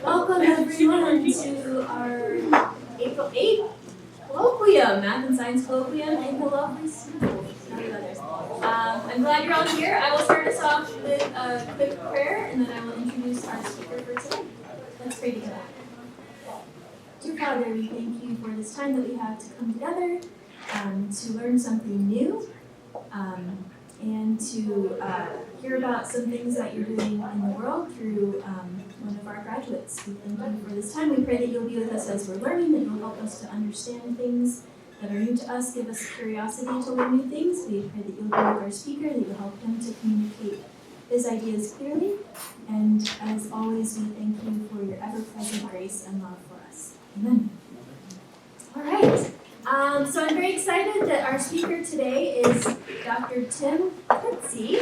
Welcome everyone to our April 8th Colloquium, Math and Science Colloquium in the lovely snow. I'm glad you're all here. I will start us off with a quick prayer and then I will introduce our speaker for today. Let's pray together. Dear Father, we thank you for this time that we have to come together to learn something new and to hear about some things that you're doing in the world through one of our graduates. We thank you for this time. We pray that you'll be with us as we're learning, that you'll help us to understand things that are new to us, give us curiosity to learn new things. We pray that you'll be with our speaker, that you'll help him to communicate his ideas clearly. And as always, we thank you for your ever-present grace and love for us. Amen. All right. So I'm very excited that our speaker today is Dr. Tim Coetzee,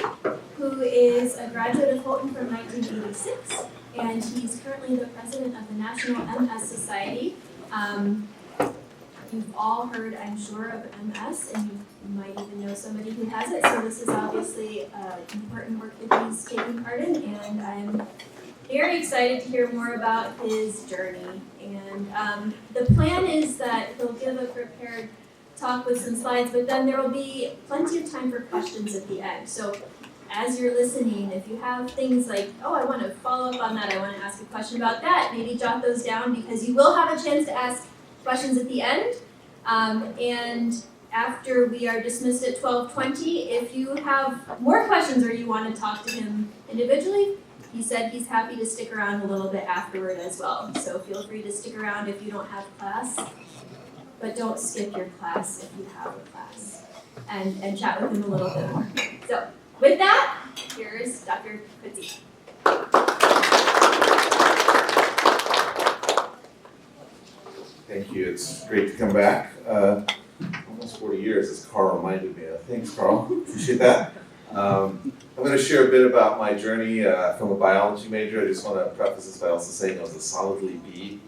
who is a graduate of Houghton from 1986, and he's currently the president of the National MS Society. You've all heard, I'm sure, of MS, and you might even know somebody who has it, so this is obviously important work that he's taking part in, and I'm very excited to hear more about his journey. And the plan is that he'll give a prepared talk with some slides, but then there will be plenty of time for questions at the end. So as you're listening, if you have things like, oh, I want to follow up on that, I want to ask a question about that, maybe jot those down because you will have a chance to ask questions at the end. And after we are dismissed at 12:20, if you have more questions or you want to talk to him individually, he said he's happy to stick around a little bit afterward as well. So feel free to stick around if you don't have class, but don't skip your class if you have a class, and chat with him a little bit more. So with that, here's Dr. Coetzee. Thank you. It's great to come back. Almost 40 years, as Carl reminded me of. Thanks, Carl. Appreciate that. I'm going to share a bit about my journey from a biology major. I just want to preface this by also saying I was a solidly B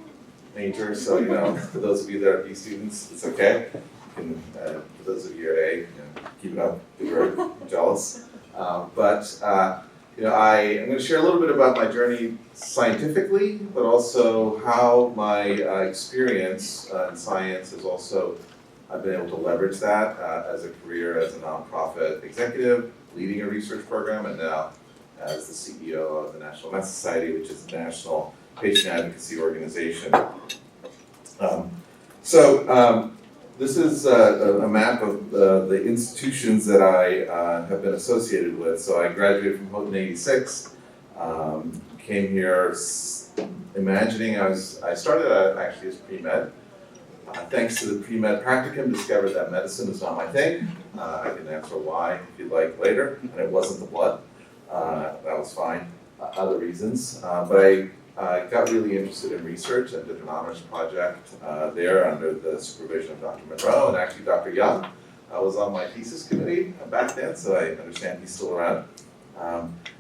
major, so for those of you that are B students, it's okay. You can, for those of you at A, keep it up. You're jealous. I'm going to share a little bit about my journey scientifically, but also how my experience in science has also I've been able to leverage that as a career as a nonprofit executive, leading a research program, and now as the CEO of the National Multiple Sclerosis Society, which is a national patient advocacy organization. This is a map of the institutions that I have been associated with. So I graduated from Houghton in '86, came here imagining I started out actually as pre-med. Thanks to the pre-med practicum, discovered that medicine is not my thing. I can answer why if you'd like later, and it wasn't the blood. That was fine. Other reasons, but I got really interested in research and did an honors project there under the supervision of Dr. Monroe, and actually Dr. Young was on my thesis committee back then, so I understand he's still around.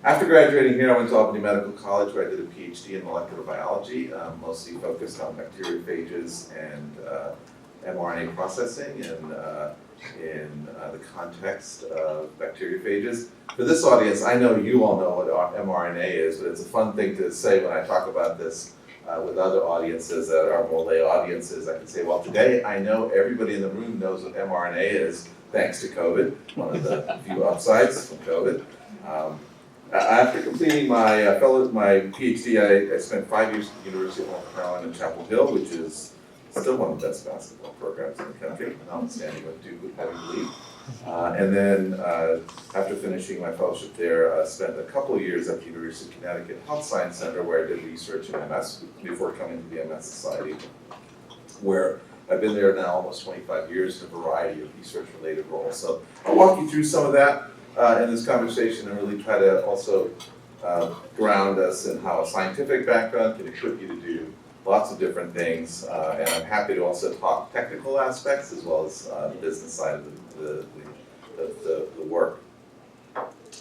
After graduating here, I went to Albany Medical College where I did a PhD in molecular biology, mostly focused on bacteriophages and mRNA processing in the context of bacteriophages. For this audience, I know you all know what mRNA is, but it's a fun thing to say when I talk about this with other audiences that are more lay audiences. I can say, well, today I know everybody in the room knows what mRNA is, thanks to COVID, one of the few upsides from COVID. After completing my PhD, I spent 5 years at the University of North Carolina in Chapel Hill, which is still one of the best basketball programs in the country, notwithstanding what Duke would have you believe. And then after finishing my fellowship there, I spent a couple of years at the University of Connecticut Health Science Center where I did research in MS before coming to the MS Society, where I've been there now almost 25 years in a variety of research-related roles. So I'll walk you through some of that in this conversation and really try to also ground us in how a scientific background can equip you to do lots of different things. And I'm happy to also talk technical aspects as well as the business side of the work.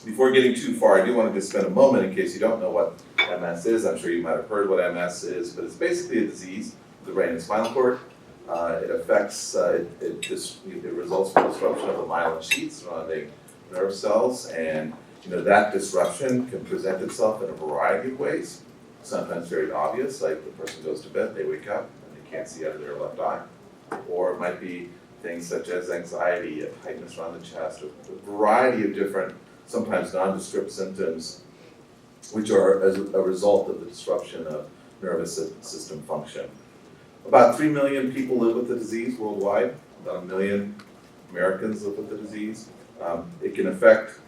Before getting too far, I do want to just spend a moment in case you don't know what MS is. I'm sure you might have heard what MS is, but it's basically a disease of the brain and spinal cord. It affects, it results from disruption of the myelin sheath surrounding nerve cells, and that disruption can present itself in a variety of ways. sometimes very obvious, like the person goes to bed, they wake up, and they can't see out of their left eye. Or it might be things such as anxiety, a tightness around the chest, a variety of different, sometimes nondescript symptoms, which are as a result of the disruption of nervous system function. About 3 million people live with the disease worldwide. About 1 million Americans live with the disease. It can affect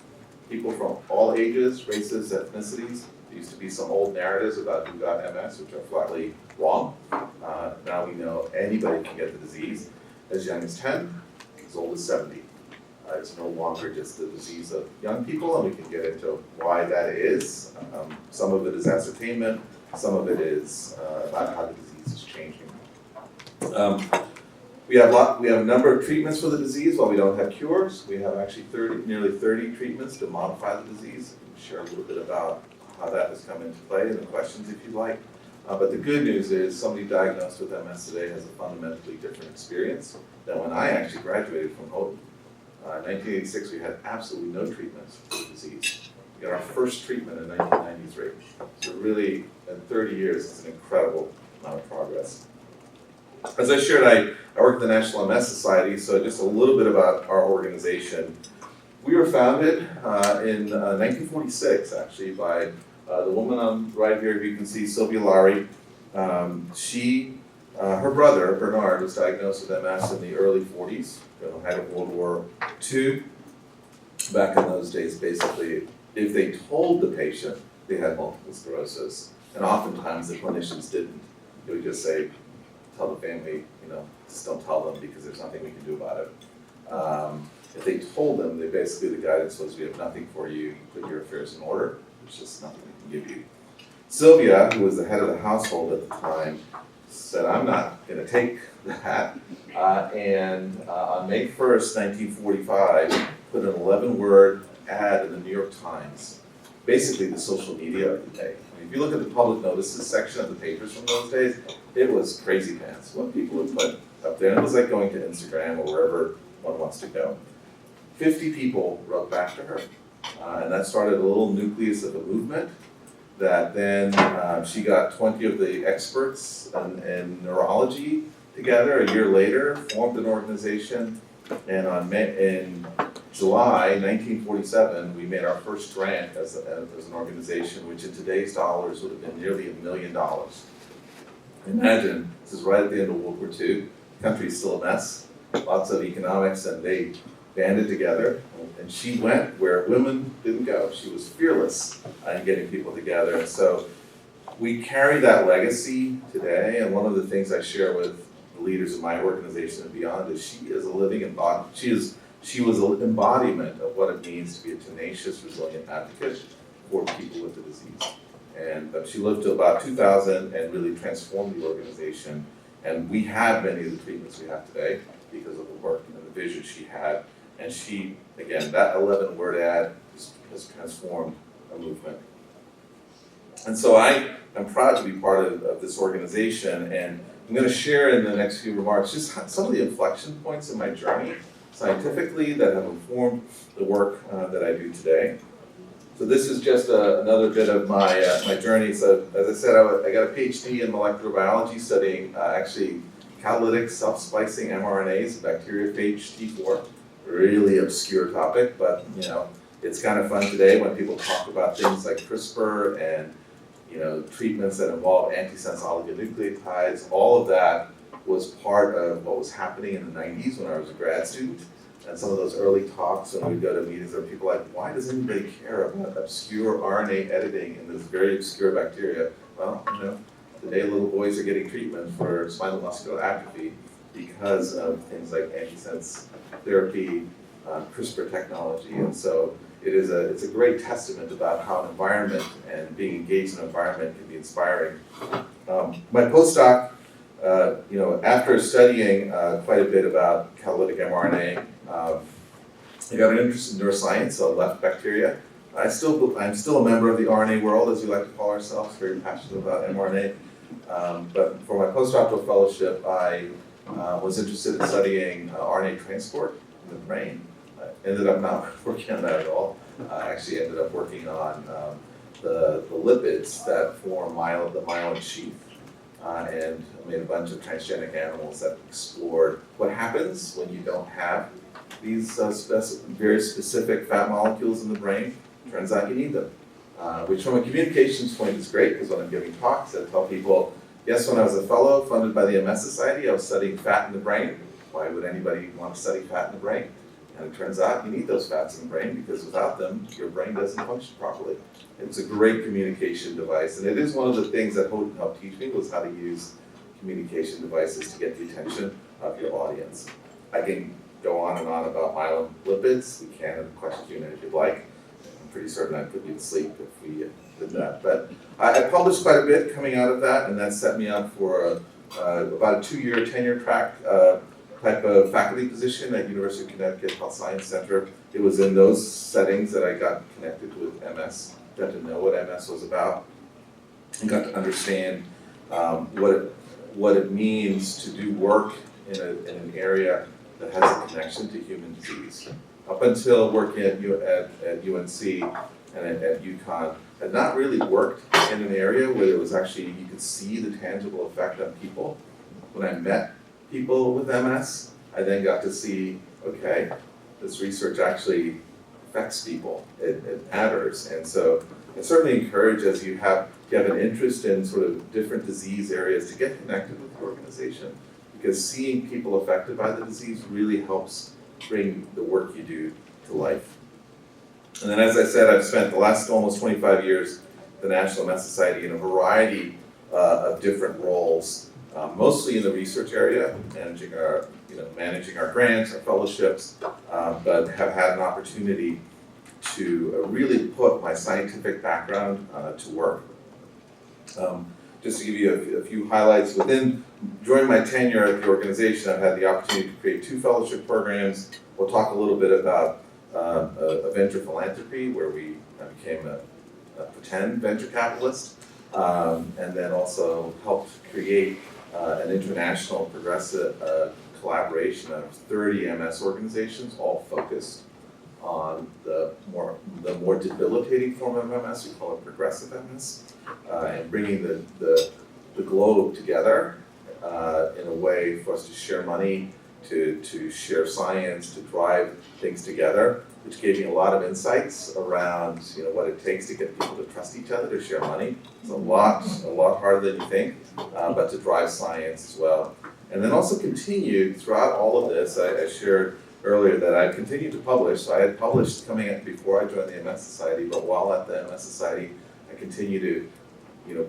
people from all ages, races, ethnicities. There used to be some old narratives about who got MS, which are flatly wrong. Now we know anybody can get the disease as young as 10, as old as 70. It's no longer just the disease of young people, and we can get into why that is. Some of it is ascertainment, some of it is about how the disease is changing. We have a number of treatments for the disease. While we don't have cures, we have actually nearly 30 treatments to modify the disease. I can share a little bit about how that has come into play and the questions if you'd like. But the good news is somebody diagnosed with MS today has a fundamentally different experience than when I actually graduated from Houghton. In 1986, we had absolutely no treatments for the disease. We got our first treatment in 1993. So really, in 30 years, it's an incredible amount of progress. As I shared, I work at the National MS Society, so just a little bit about our organization. We were founded in 1946, actually, by the woman on right here, you can see, Sylvia Lowry. Her brother, Bernard, was diagnosed with MS in the early 40s, height of World War II. Back in those days, basically, if they told the patient they had multiple sclerosis, and oftentimes the clinicians didn't, they would just say, tell the family, just don't tell them because there's nothing we can do about it. If they told them, the guidance was, we have nothing for you, put your affairs in order, there's just nothing we can give you. Sylvia, who was the head of the household at the time, said, I'm not going to take that, and on May 1st, 1945, put an 11-word ad in the New York Times, basically the social media of the day. If you look at the public notices section of the papers from those days, it was crazy pants what people would put up there. And it was like going to Instagram or wherever one wants to go. 50 people wrote back to her, and that started a little nucleus of a movement that then she got 20 of the experts in neurology together a year later, formed an organization, and in July 1947, we made our first grant as an organization, which in today's dollars would have been nearly $1 million. Imagine, this is right at the end of World War II, the country's still a mess, lots of economics, and they banded together, and she went where women didn't go. She was fearless in getting people together, and so we carry that legacy today, and one of the things I share with the leaders of my organization and beyond is she is a living embodiment. She was an embodiment of what it means to be a tenacious, resilient advocate for people with the disease. And she lived to about 2000 and really transformed the organization. And we have many of the treatments we have today because of the work and the vision she had. And she, again, that 11-word ad has transformed a movement. And so I am proud to be part of this organization. And I'm going to share in the next few remarks just some of the inflection points in my journey scientifically that have informed the work that I do today. So this is just another bit of my journey. So as I said, I got a PhD in molecular biology studying actually catalytic self-splicing mRNAs, bacteriophage T4. Really obscure topic, but it's kind of fun today when people talk about things like CRISPR and treatments that involve antisense oligonucleotides. All of that was part of what was happening in the 90s when I was a grad student. And some of those early talks when we'd go to meetings, there were people like, why does anybody care about obscure RNA editing in this very obscure bacteria? Well, today little boys are getting treatment for spinal muscular atrophy because of things like antisense therapy, CRISPR technology. And so it's a great testament about how an environment and being engaged in an environment can be inspiring. My postdoc, after studying quite a bit about catalytic mRNA, I got an interest in neuroscience, so I left bacteria. I'm still a member of the RNA world, as we like to call ourselves, very passionate about mRNA. But for my postdoctoral fellowship, I was interested in studying RNA transport in the brain. I ended up not working on that at all. I actually ended up working on the lipids that form the myelin sheath. And I made a bunch of transgenic animals that explored what happens when you don't have these very specific fat molecules in the brain. Turns out you need them, which from a communications point is great, because when I'm giving talks, I tell people, yes, when I was a fellow funded by the MS Society, I was studying fat in the brain. Why would anybody want to study fat in the brain? And it turns out you need those fats in the brain, because without them, your brain doesn't function properly. It's a great communication device, and it is one of the things that Houghton helped teach me, was how to use communication devices to get the attention of your audience. I can go on and on about myelin lipids. We can in the question if you'd like. I'm pretty certain I'd put you to sleep if we did that. But I published quite a bit coming out of that, and that set me up for about a 2-year tenure track type of faculty position at University of Connecticut Health Science Center. It was in those settings that I got connected with MS, got to know what MS was about, and got to understand what it means to do work in an area that has a connection to human disease. Up until working at UNC and at UConn, I had not really worked in an area where it was actually, you could see the tangible effect on people. When I met people with MS, I then got to see, okay, this research actually affects people, it matters. And so I certainly encourage, as you have an interest in sort of different disease areas, to get connected with the organization, because seeing people affected by the disease really helps bring the work you do to life. And then, as I said, I've spent the last almost 25 years at the National MS Society in a variety of different roles, mostly in the research area, managing our grants, our fellowships, but have had an opportunity to really put my scientific background to work. Just to give you a few highlights, during my tenure at the organization, I've had the opportunity to create 2 fellowship programs. We'll talk a little bit about a venture philanthropy, where we became a pretend venture capitalist, and then also helped create an international progressive collaboration of 30 MS organizations, all focused on the more debilitating form of MS. We call it progressive MS, and bringing the globe together in a way for us to share money, to share science, to drive things together, which gave me a lot of insights around what it takes to get people to trust each other, to share money. It's a lot harder than you think, but to drive science as well. And then also continued throughout all of this, I shared earlier that I continued to publish. So I had published coming in before I joined the MS Society, but while at the MS Society, I continued to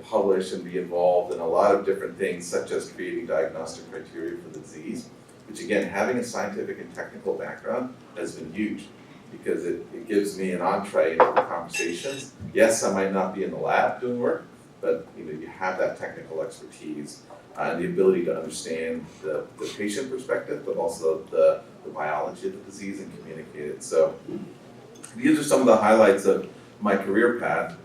publish and be involved in a lot of different things, such as creating diagnostic criteria for the disease, which again, having a scientific and technical background has been huge, because it gives me an entree into the conversations. Yes, I might not be in the lab doing work, but you have that technical expertise and the ability to understand the patient perspective, but also the biology of the disease and communicate it. So these are some of the highlights of my career path.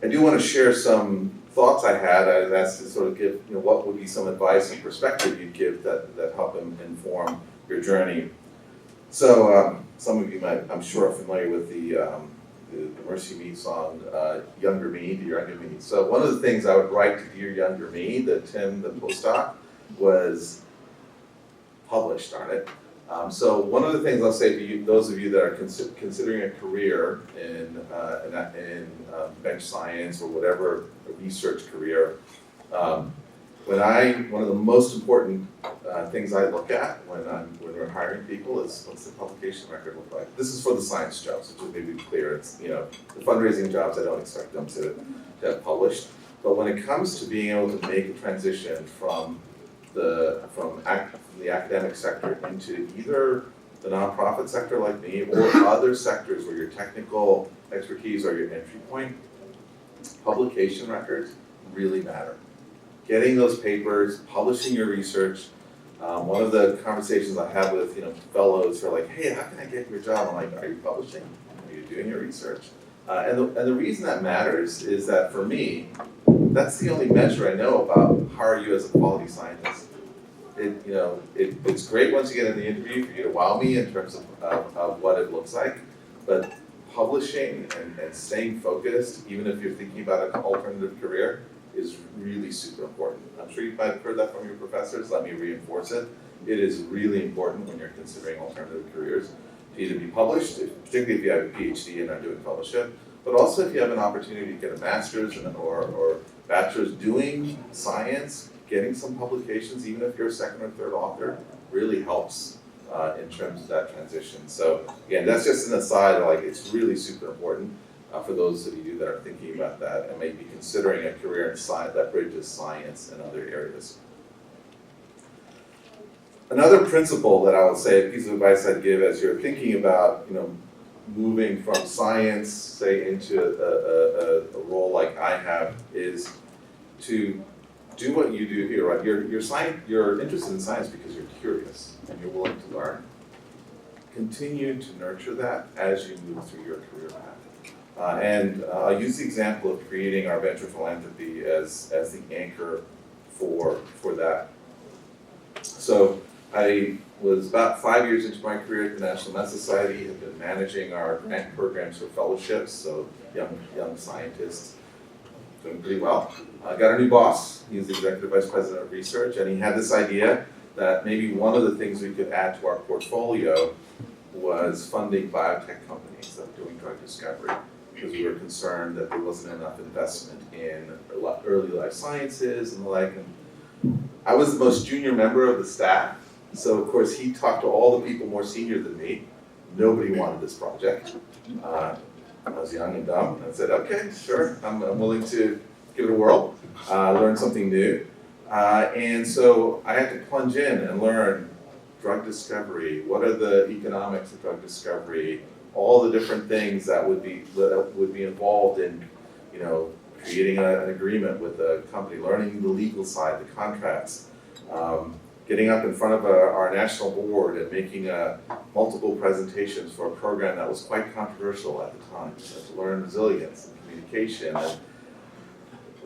I do want to share some thoughts I had. I was asked to sort of give, what would be some advice and perspective you'd give that help inform your journey. So some of you might, I'm sure, are familiar with the Mercy Me song, Younger Me, Dear Younger Me. So one of the things I would write to Dear Younger Me, Tim, the postdoc, was publish, darn it. So one of the things I'll say to you, those of you that are considering a career in bench science or whatever, a research career, one of the most important things I look at when we're hiring people is, what's the publication record look like? This is for the science jobs, which would be clear. It's the fundraising jobs, I don't expect them to have published. But when it comes to being able to make a transition from the academic sector into either the nonprofit sector like me, or other sectors where your technical expertise or your entry point, publication records really matter. Getting those papers, publishing your research. One of the conversations I have with fellows who are like, hey, how can I get your job? I'm like, are you publishing? Are you doing your research? And the reason that matters is that for me, that's the only measure I know about how are you as a quality scientist. It's great once you get in the interview for you to wow me in terms of what it looks like, but publishing and staying focused, even if you're thinking about an alternative career, is really super important. I'm sure you might have heard that from your professors. Let me reinforce it. It is really important when you're considering alternative careers to either be published, particularly if you have a PhD and are doing fellowship, but also if you have an opportunity to get a master's or bachelor's doing science, getting some publications, even if you're a second or third author, really helps in terms of that transition. So again, that's just an aside, like it's really super important for those of you that are thinking about that and may be considering a career in science that bridges science and other areas. Another principle that I would say, a piece of advice I'd give as you're thinking about, moving from science, say, into a role like I have, is to do what you do here, right? You're interested in science because you're curious and you're willing to learn. Continue to nurture that as you move through your career path. And I'll use the example of creating our venture philanthropy as the anchor for that. So I was about 5 years into my career at the National Multiple Society, have been managing our grant programs for fellowships, so young scientists, doing pretty well. I got a new boss. He was the executive vice president of research, and he had this idea that maybe one of the things we could add to our portfolio was funding biotech companies that were doing drug discovery, because we were concerned that there wasn't enough investment in early life sciences and the like. And I was the most junior member of the staff, so of course he talked to all the people more senior than me. Nobody wanted this project. I was young and dumb, and I said, okay, sure, I'm willing to give it a whirl, learn something new. And so I had to plunge in and learn drug discovery, what are the economics of drug discovery, all the different things that would be involved in, creating an agreement with a company, learning the legal side, the contracts, getting up in front of our national board and making multiple presentations for a program that was quite controversial at the time, to learn resilience and communication, and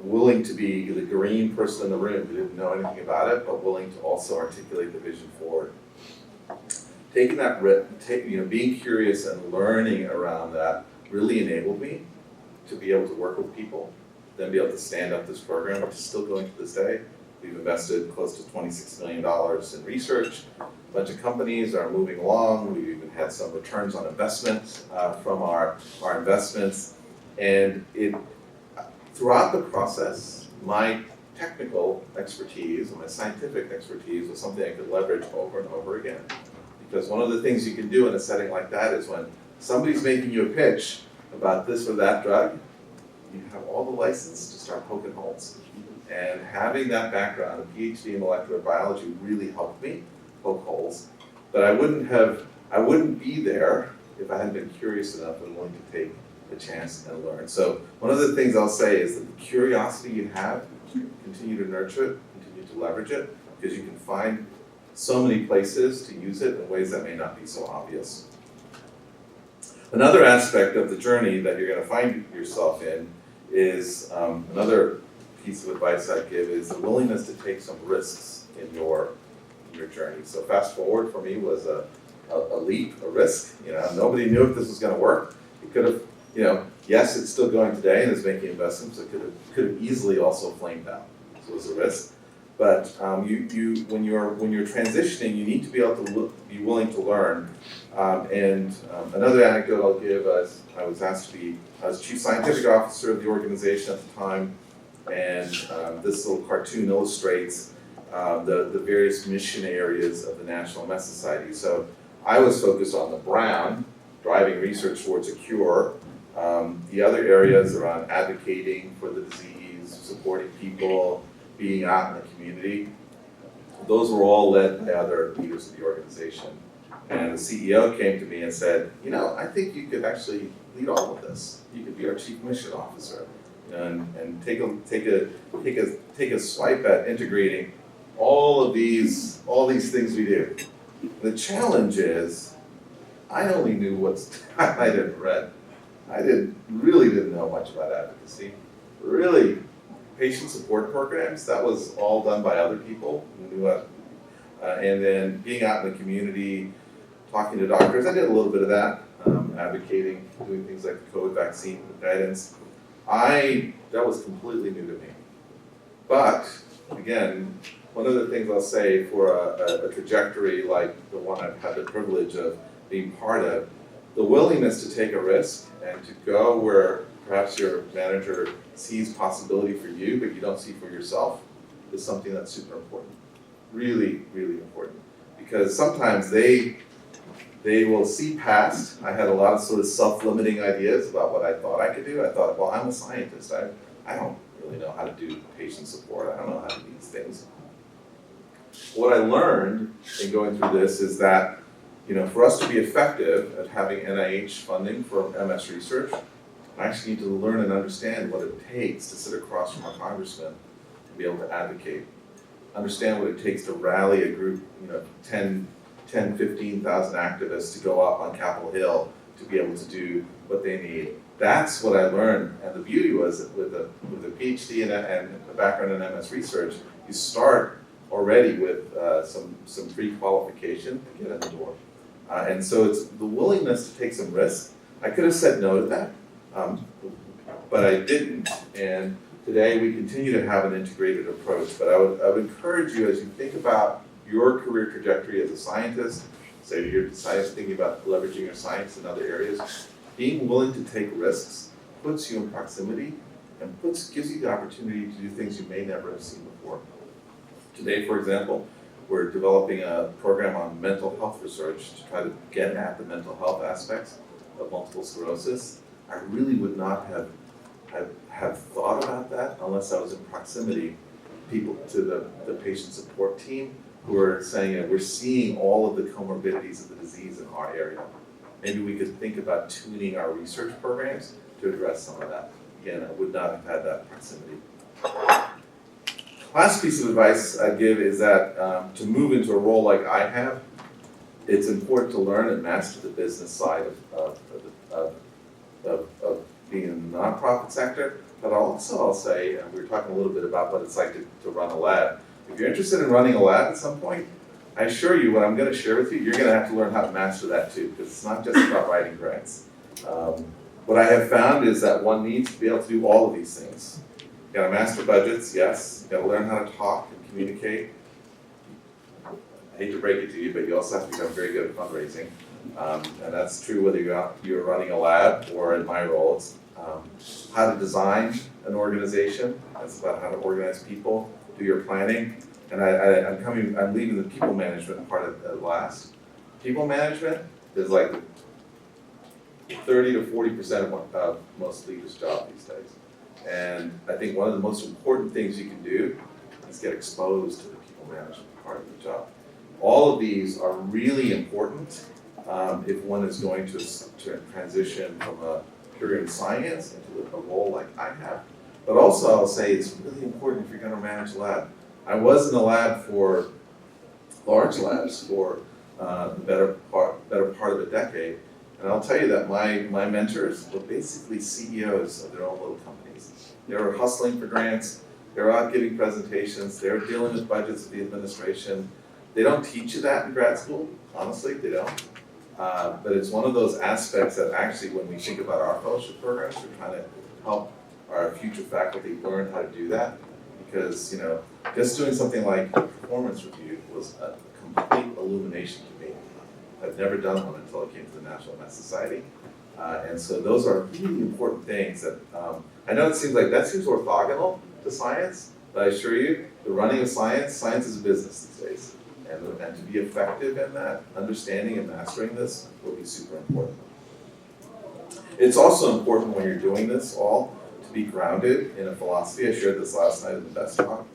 willing to be the green person in the room who didn't know anything about it, but willing to also articulate the vision forward. Taking that, being curious and learning around that really enabled me to be able to work with people, then be able to stand up this program, which is still going to this day. We've invested close to $26 million in research. A bunch of companies are moving along. We've even had some returns on investment from our investments. And throughout the process, my technical expertise and my scientific expertise was something I could leverage over and over again. Because one of the things you can do in a setting like that is when somebody's making you a pitch about this or that drug, you have all the license to start poking holes. And having that background, a PhD in molecular biology, really helped me poke holes. But I wouldn't be there if I hadn't been curious enough and willing to take the chance and learn. So one of the things I'll say is that the curiosity you have, continue to nurture it, continue to leverage it, because you can find so many places to use it in ways that may not be so obvious. Another aspect of the journey that you're going to find yourself in is another piece of advice I give is the willingness to take some risks in your journey. So fast forward for me was a leap, a risk. Nobody knew if this was going to work. It could have, yes, it's still going today and is making investments. It could have easily also flamed out. So it was a risk. But when you're transitioning, you need to be able to be willing to learn. Another anecdote I'll give is I was chief scientific officer of the organization at the time, and this little cartoon illustrates the various mission areas of the National Multiple Society. So I was focused on the brown, driving research towards a cure. The other areas around advocating for the disease, supporting people, being out in the community, those were all led by other leaders of the organization. And the CEO came to me and said, I think you could actually lead all of this. You could be our chief mission officer, and take a swipe at integrating all these things we do. The challenge is, I only knew I didn't read. I really didn't know much about advocacy. Really, patient support programs, that was all done by other people who knew it. And then being out in the community, talking to doctors, I did a little bit of that. advocating, doing things like the COVID vaccine guidance. That was completely new to me. But again, one of the things I'll say for a trajectory like the one I've had the privilege of being part of, the willingness to take a risk and to go where perhaps your manager sees possibility for you, but you don't see for yourself, is something that's super important. Really, really important. Because sometimes they will see past. I had a lot of sort of self-limiting ideas about what I thought I could do. I thought, well, I'm a scientist. I don't really know how to do patient support. I don't know how to do these things. What I learned in going through this is that, for us to be effective at having NIH funding for MS research, I actually need to learn and understand what it takes to sit across from a congressman and be able to advocate. Understand what it takes to rally a group, 10, 15,000 activists to go up on Capitol Hill to be able to do what they need. That's what I learned. And the beauty was that with a PhD and a background in MS research, you start already with some pre-qualification to get in the door. And so it's the willingness to take some risk. I could have said no to that, but I didn't. And today we continue to have an integrated approach. But I would encourage you, as you think about your career trajectory as a scientist, say you're thinking about leveraging your science in other areas, being willing to take risks puts you in proximity and gives you the opportunity to do things you may never have seen before. Today, for example, we're developing a program on mental health research to try to get at the mental health aspects of multiple sclerosis. I really would not have thought about that unless I was in proximity to the patient support team who are saying, we're seeing all of the comorbidities of the disease in our area. Maybe we could think about tuning our research programs to address some of that. Again, I would not have had that proximity. Last piece of advice I'd give is that to move into a role like I have, it's important to learn and master the business side of being in the nonprofit sector. But also I'll say, and we were talking a little bit about what it's like to run a lab. If you're interested in running a lab at some point, I assure you what I'm going to share with you, you're going to have to learn how to master that too, because it's not just about writing grants. What I have found is that one needs to be able to do all of these things. You got to master budgets, yes. You got to learn how to talk and communicate. I hate to break it to you, but you also have to become very good at fundraising. And that's true whether you're running a lab or in my role, it's how to design an organization. That's about how to organize people, do your planning. And I'm leaving the people management part at last. People management is like 30 to 40% of most leaders' job these days. And I think one of the most important things you can do is get exposed to the people management part of the job. All of these are really important if one is going to transition from a career in science into a role like I have. But also I'll say it's really important if you're going to manage a lab. I was in a lab for large labs for the better part of a decade. And I'll tell you that my mentors were basically CEOs of their own little companies. They were hustling for grants, they were out giving presentations, they were dealing with budgets of the administration. They don't teach you that in grad school, honestly, they don't. But it's one of those aspects that actually when we think about our fellowship programs, we're trying to help our future faculty learn how to do that. Because, just doing something like a performance review was a complete illumination to me. I've never done one until I came to the National MS Society. And so those are really important things that, I know it seems orthogonal to science, but I assure you, the running of science is a business these days. And to be effective in that, understanding and mastering this will be super important. It's also important when you're doing this all to be grounded in a philosophy. I shared this last night in the best talk.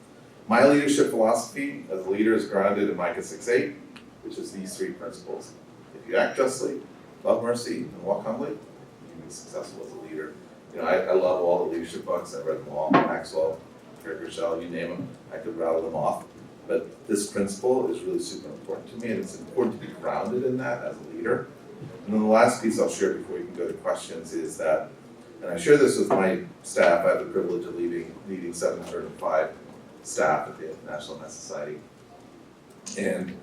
My leadership philosophy as a leader is grounded in Micah 6:8, which is these three principles. If you act justly, love mercy, and walk humbly, you can be successful as a leader. I love all the leadership books. I've read them all. Maxwell, Craig Rochelle, you name them. I could rattle them off. But this principle is really super important to me, and it's important to be grounded in that as a leader. And then the last piece I'll share before we can go to questions is that, and I share this with my staff, I have the privilege of leading 705 staff at the National MS Society. And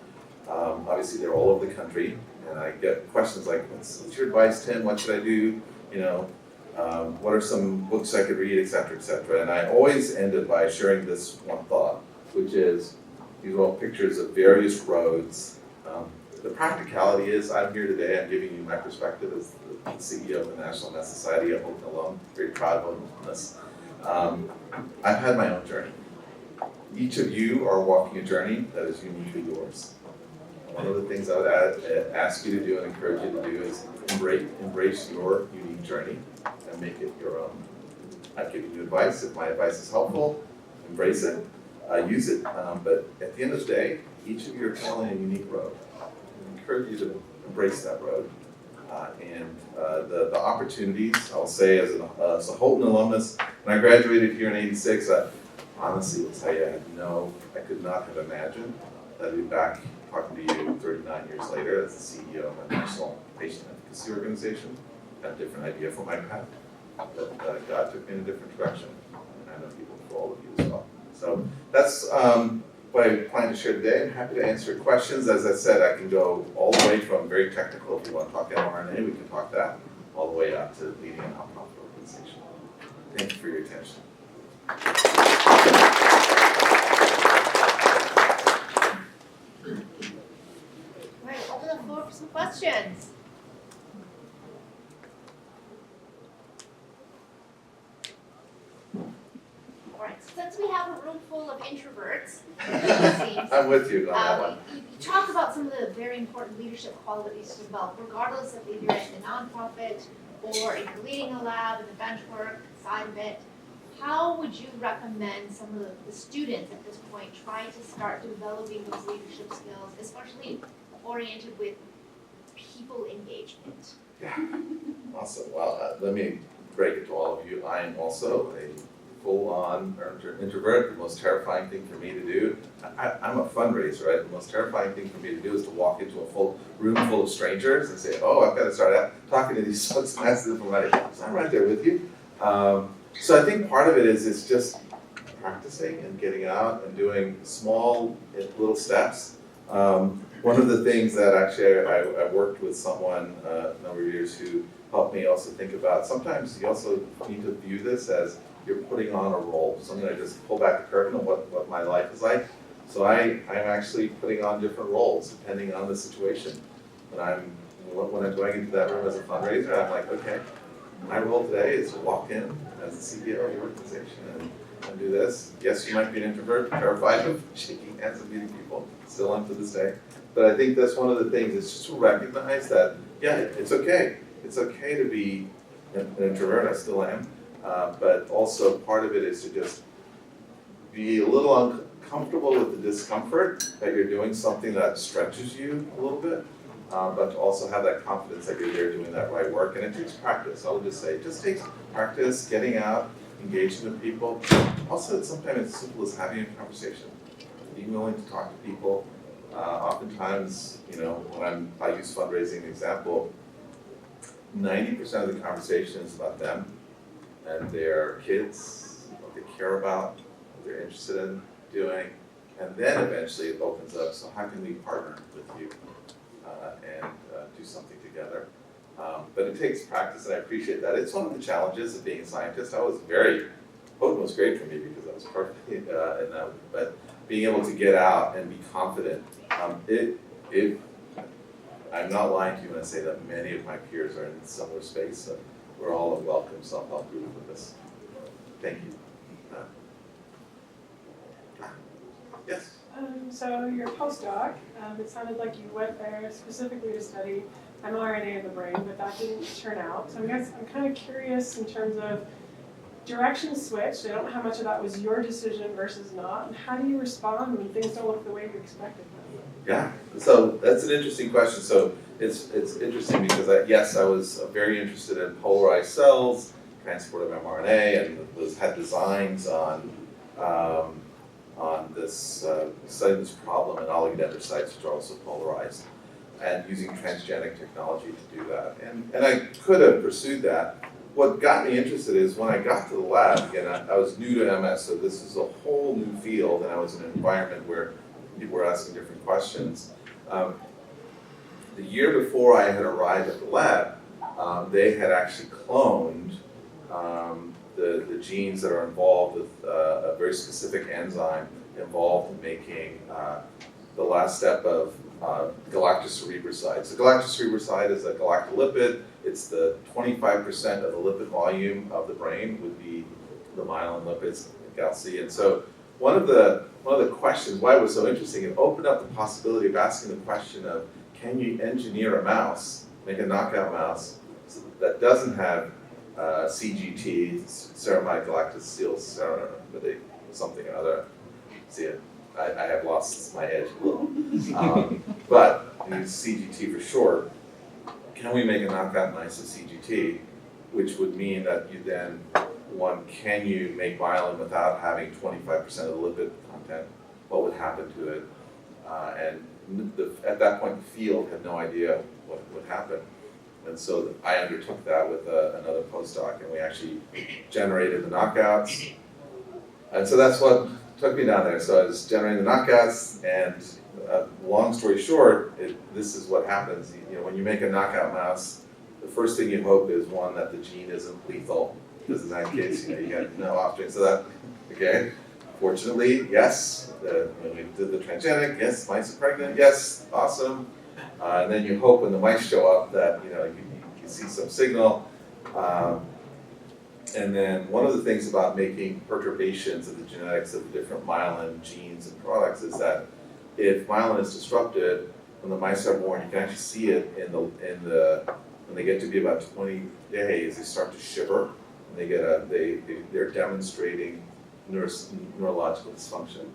obviously they're all over the country, and I get questions like, what's your advice, Tim? What should I do? You know, what are some books I could read, et cetera, et cetera. And I always ended by sharing this one thought, which is, these are all pictures of various roads. The practicality is, I'm here today, I'm giving you my perspective as the CEO of the National Multiple Society, a Houghton alum, very proud of this. I've had my own journey. Each of you are walking a journey that is uniquely yours. One of the things I would ask you to do and encourage you to do is embrace your unique journey and make it your own. I've given you advice. If my advice is helpful, embrace it, use it. But at the end of the day, each of you are traveling a unique road. I encourage you to embrace that road. The opportunities, I'll say as a Houghton alumnus, when I graduated here in '86, honestly will tell you, I could not have imagined that I'd be back talking to you 39 years later as the CEO of a national patient advocacy organization. I had a different idea for my path, but God took me in a different direction, and I know He will for all of you as well. So that's what I plan to share today. I'm happy to answer questions. As I said, I can go all the way from very technical, if you want to talk mRNA, we can talk that, all the way up to leading a nonprofit organization. Thank you for your attention. All right, open the floor for some questions. All right, so since we have a room full of introverts, I'm with you on that one. you talk about some of the very important leadership qualities to develop, regardless of if you're in the nonprofit or if you're leading a lab and the bench work side of it. How would you recommend some of the students at this point try to start developing those leadership skills, especially oriented with people engagement? Yeah, awesome. Well, let me break it to all of you. I am also a full-on introvert. The most terrifying thing for me to do, I'm a fundraiser, right? The most terrifying thing for me to do is to walk into a full room full of strangers and say, oh, I've got to start out talking to these folks and ask them for money. So I'm right there with you. So I think part of it is just practicing and getting out and doing small little steps. One of the things that actually I worked with someone a number of years who helped me also think about, sometimes you also need to view this as you're putting on a role. So I'm going to just pull back the curtain on what my life is like. So I'm actually putting on different roles depending on the situation. When I'm going into that room as a fundraiser, I'm like, okay, my role today is to walk in as the CEO of the organization and do this. Yes, you might be an introvert, terrified of shaking hands and meeting people, still am to this day. But I think that's one of the things, is just to recognize that, yeah, it's okay. It's okay to be an introvert, I still am. But also part of it is to just be a little uncomfortable with the discomfort that you're doing something that stretches you a little bit. But to also have that confidence that you're there doing that right work. And it takes practice. I would just say, it just takes practice, getting out, engaging with people. Also, sometimes it's as simple as having a conversation, being willing to talk to people. Oftentimes, when I use fundraising example, 90% of the conversation is about them and their kids, what they care about, what they're interested in doing. And then eventually it opens up, so how can we partner with you? And do something together. But it takes practice, and I appreciate that. It's one of the challenges of being a scientist. Houghton was great for me because I was perfect in that, but being able to get out and be confident, I'm not lying to you when I say that many of my peers are in a similar space, so we're all a welcome self-help group with this. Thank you. Yes? So your postdoc, it sounded like you went there specifically to study mRNA in the brain, but that didn't turn out. So I'm kind of curious in terms of direction switched. I don't know how much of that was your decision versus not, and how do you respond when things don't look the way you expected them? Yeah, so that's an interesting question. So it's interesting because I was very interested in polarized cells, transport of mRNA, and had designs on this studying this problem in oligodendrocytes, which are also polarized, and using transgenic technology to do that. And I could have pursued that. What got me interested is when I got to the lab, again, I was new to MS, so this is a whole new field, and I was in an environment where people were asking different questions. the year before I had arrived at the lab, they had actually cloned the genes that are involved with a very specific enzyme involved in making the last step of galactocerebroside. So galactocerebroside is a galactolipid. It's the 25% of the lipid volume of the brain would be the myelin lipids, Coetzee. And so one of the questions, why it was so interesting, it opened up the possibility of asking the question of, can you engineer a mouse, make a knockout mouse that doesn't have CGT, ceramide galactosyl something or other. See, I have lost my edge a little. But use CGT for short. Can we make a knockout mouse of CGT, which would mean that you then, can you make myelin without having 25% of the lipid content? What would happen to it? At that point, the field had no idea what would happen. And so I undertook that with another postdoc, and we actually generated the knockouts. And so that's what took me down there. So I was generating the knockouts, and long story short, this is what happens. When you make a knockout mouse, the first thing you hope is, one, that the gene isn't lethal, because in that case, you get no offspring. So that, okay, fortunately, yes, when we did the transgenic, yes, mice are pregnant, yes, awesome. And then you hope when the mice show up that you see some signal. And then one of the things about making perturbations of the genetics of the different myelin genes and products is that if myelin is disrupted, when the mice are born, you can actually see it when they get to be about 20 days, they start to shiver. And they're demonstrating neurological dysfunction.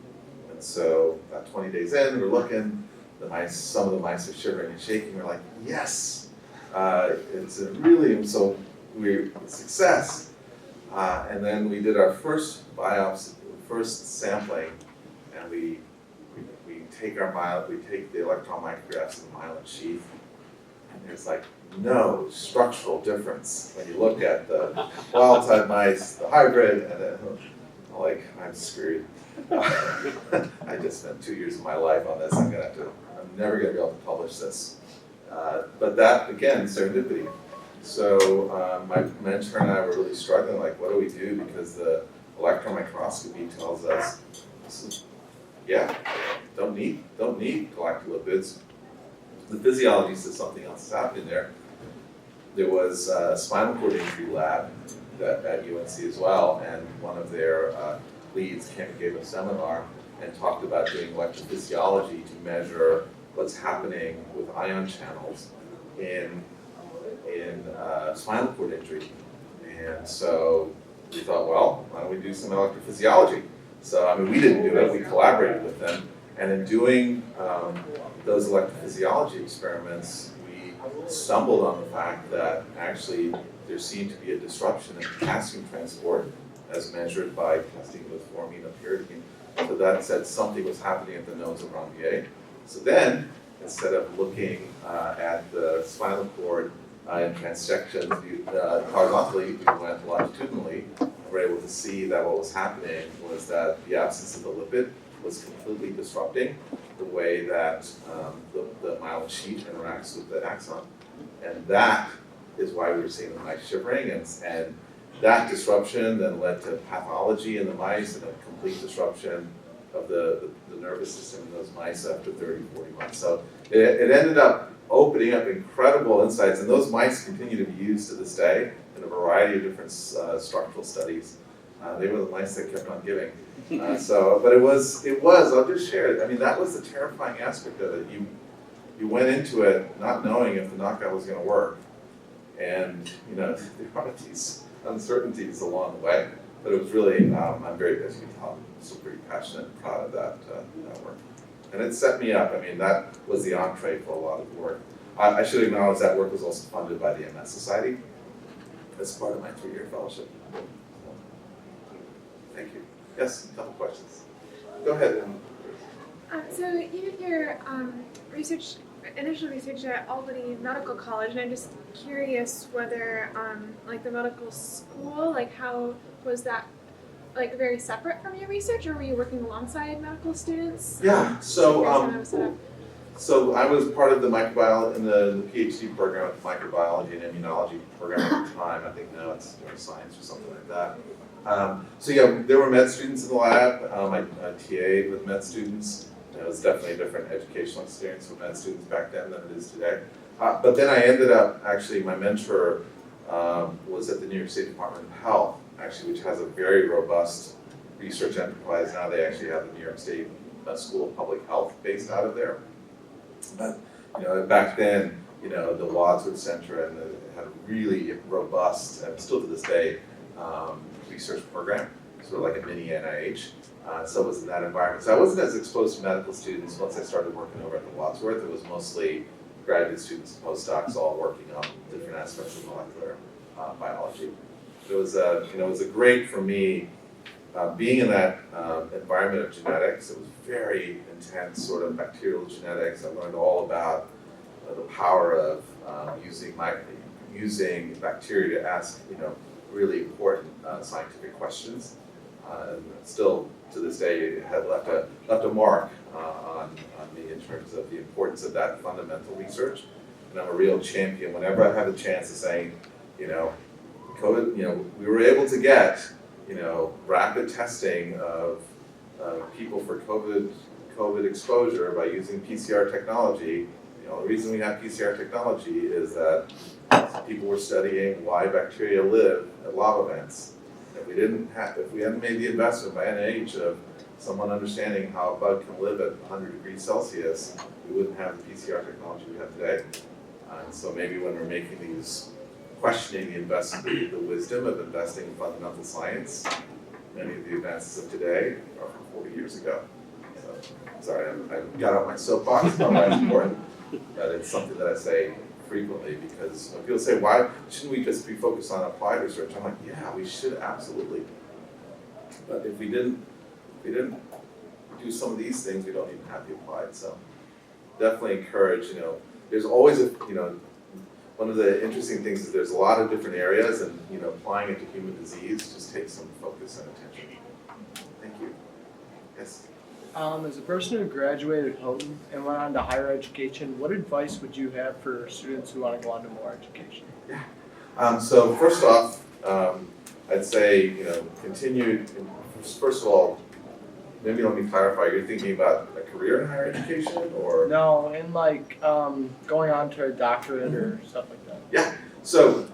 And so about 20 days in, we're looking. Some of the mice are shivering and shaking. We're like, yes, it's so success. And then we did our first biopsy, first sampling, and we take the electron micrographs in the myelin sheath, and there's like no structural difference when you look at the wild type mice, the hybrid, and then I'm screwed. I just spent 2 years of my life on this. I'm never going to be able to publish this. But that, again, serendipity. So my mentor and I were really struggling, what do we do? Because the electron microscopy tells us, don't need galactolipids. The physiology says something else is happening there. There was a spinal cord injury lab at UNC as well, and one of their leads gave a seminar and talked about doing electrophysiology to measure what's happening with ion channels in spinal cord injury. And so we thought, well, why don't we do some electrophysiology? So, we didn't do it, we collaborated with them. And in doing those electrophysiology experiments, we stumbled on the fact that actually there seemed to be a disruption in potassium transport as measured by testing with formine of pyridine. So that said something was happening at the nodes of Ranvier. So then, instead of looking at the spinal cord in transection horizontally, we went longitudinally, and were able to see that what was happening was that the absence of the lipid was completely disrupting the way that the myelin sheath interacts with the axon. And that is why we were seeing the mice shivering, and that disruption then led to pathology in the mice and a complete disruption of the nervous system in those mice after 30, 40 months. So it ended up opening up incredible insights, and those mice continue to be used to this day in a variety of different structural studies. They were the mice that kept on giving. But it was, I'll just share it. That was the terrifying aspect of it. You went into it not knowing if the knockout was going to work. And, there are these uncertainties along the way. But it was really, I'm very, as you can tell, I'm still pretty passionate and proud of that work. And it set me up. That was the entree for a lot of the work. I should acknowledge that work was also funded by the MS Society as part of my 3-year fellowship. Thank you. Yes, a couple questions. Go ahead. So you did your initial research at Albany Medical College, and I'm just curious whether, the medical school, how was that, very separate from your research, or were you working alongside medical students? Yeah. So So I was part of the microbiology in the PhD program with microbiology and immunology program at the time. I think now it's neuroscience or something like that. So yeah, there were med students in the lab. I TA'd with med students. It was definitely a different educational experience with med students back then than it is today. But then I ended up, actually, my mentor was at the New York State Department of Health, actually, which has a very robust research enterprise. Now they actually have the New York State School of Public Health based out of there. But back then, the Wadsworth Center and had a really robust, and still to this day, research program, sort of like a mini NIH. So it was in that environment. So I wasn't as exposed to medical students once I started working over at the Wadsworth. It was mostly graduate students and postdocs all working on different aspects of molecular biology. It was a great for me being in that environment of genetics. It was very intense sort of bacterial genetics. I learned all about the power of using bacteria to ask really important scientific questions. And still to this day it had left a mark on me in terms of the importance of that fundamental research. And I'm a real champion whenever I have a chance of saying, COVID, we were able to get rapid testing of people for COVID exposure by using PCR technology. The reason we have PCR technology is that people were studying why bacteria live at lava vents. If we hadn't made the investment by NIH of someone understanding how a bug can live at 100 degrees Celsius, we wouldn't have the PCR technology we have today. And so maybe when we're making these, questioning the wisdom of investing in fundamental science, many of the advances of today are from 40 years ago. So, sorry, I got out my soapbox about why it's important, but it's something that I say frequently because when people say, why shouldn't we just be focused on applied research? I'm like, yeah, we should absolutely. But if we didn't do some of these things, we don't even have the applied. So definitely encourage, there's always one of the interesting things is there's a lot of different areas and, applying it to human disease just takes some focus and attention. Thank you. Yes? As a person who graduated Houghton and went on to higher education, what advice would you have for students who want to go on to more education? Yeah. So first off, I'd say, continue, first of all, maybe let me clarify, you're thinking about a career in higher education or? No, and going on to a doctorate or stuff like that. Yeah, so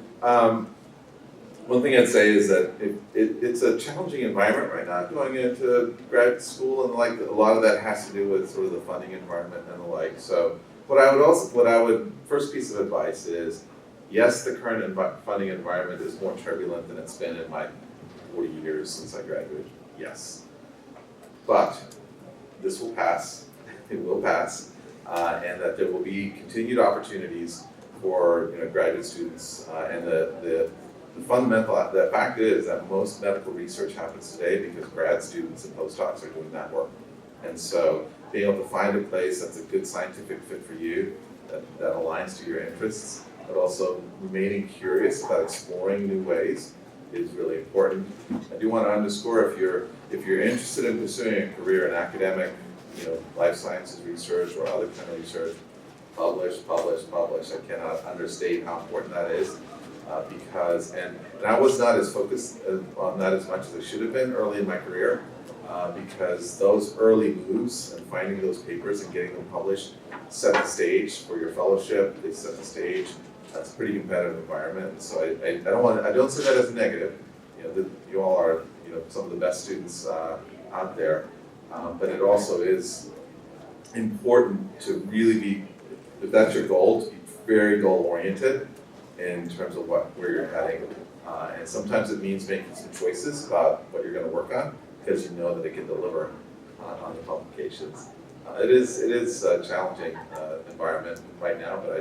one thing I'd say is that it's a challenging environment right now going into grad school, and a lot of that has to do with sort of the funding environment and the like. So first piece of advice is, yes, the current funding environment is more turbulent than it's been in my 40 years since I graduated, yes. But this will pass, it will pass, and that there will be continued opportunities for graduate students, and the fact is that most medical research happens today because grad students and postdocs are doing that work. And so being able to find a place that's a good scientific fit for you, that aligns to your interests, but also remaining curious about exploring new ways is really important. I do want to underscore if you're interested in pursuing a career in academic, life sciences research or other kind of research, publish. I cannot understate how important that is because, and I was not as focused on that as much as I should have been early in my career because those early moves and finding those papers and getting them published set the stage for your fellowship. They set the stage. That's a pretty competitive environment. So I don't say that as a negative. You all are some of the best students out there, but it also is important to really be, if that's your goal, to be very goal oriented in terms of where you're heading. And sometimes it means making some choices about what you're going to work on because you know that it can deliver on the publications. It is a challenging environment right now, but I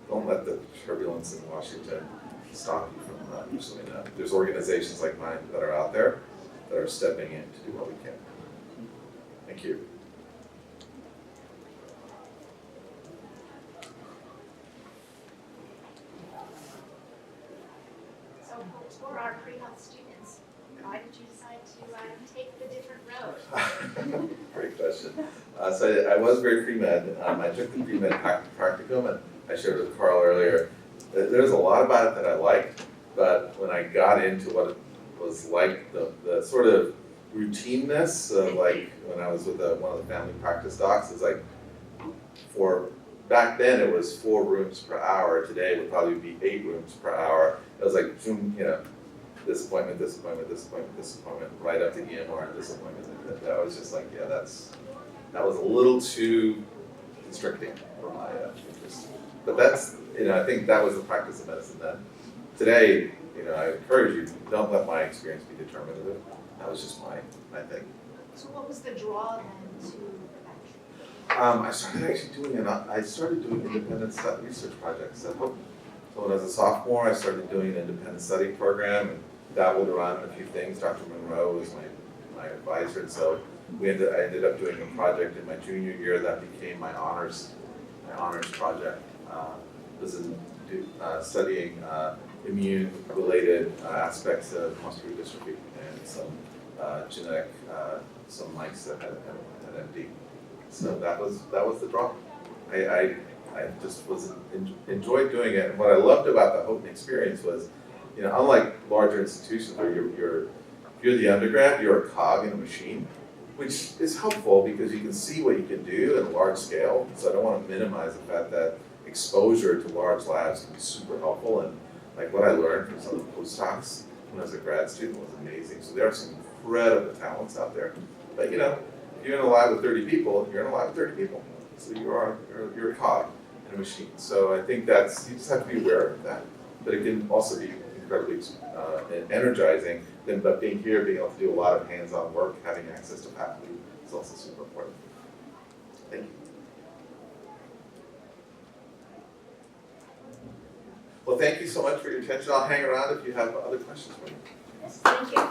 don't let the turbulence in Washington stop you from pursuing that. There's organizations like mine that are out there that are stepping in to do what we can. Thank you. So for our pre-health students, Why did you decide to take the different road? Great question. So I was very pre-med. I took the pre-med practicum, and I shared with Carl earlier. There's a lot about it that I liked, but when I got into what it was like, the sort of routineness of like when I was with one of the family practice docs, is like back then it was 4 rooms per hour. Today it would probably be 8 rooms per hour. It was like, this appointment, this appointment, this appointment, this appointment, right up to EMR and this appointment. That was just like, that was a little too constricting for my interest. But that's, I think that was the practice of medicine then. Today, I encourage you, don't let my experience be determinative. That was just my thing. So what was the draw then to prevention? I started doing independent study research projects at Houghton. So when I was a sophomore, I started doing an independent study program and dabbled around in a few things. Dr. Monroe was my advisor, and so I ended up doing a project in my junior year that became my honors project. This is studying immune-related aspects of muscular dystrophy and some genetic, some mice that had MD. So that was the draw. I just enjoyed doing it. And what I loved about the Houghton experience was, unlike larger institutions where you're the undergrad, you're a cog in a machine, which is helpful because you can see what you can do at a large scale. So I don't want to minimize the fact that exposure to large labs can be super helpful. And like what I learned from some of the postdocs when I was a grad student was amazing. So there are some incredible talents out there. But if you're in a lab with 30 people, you're in a lab with 30 people. So you're a cog in a machine. So I think you just have to be aware of that. But it can also be incredibly energizing. But being here, being able to do a lot of hands-on work, having access to faculty is also super important. Thank you. Well, thank you so much for your attention. I'll hang around if you have other questions for me. Yes, thank you.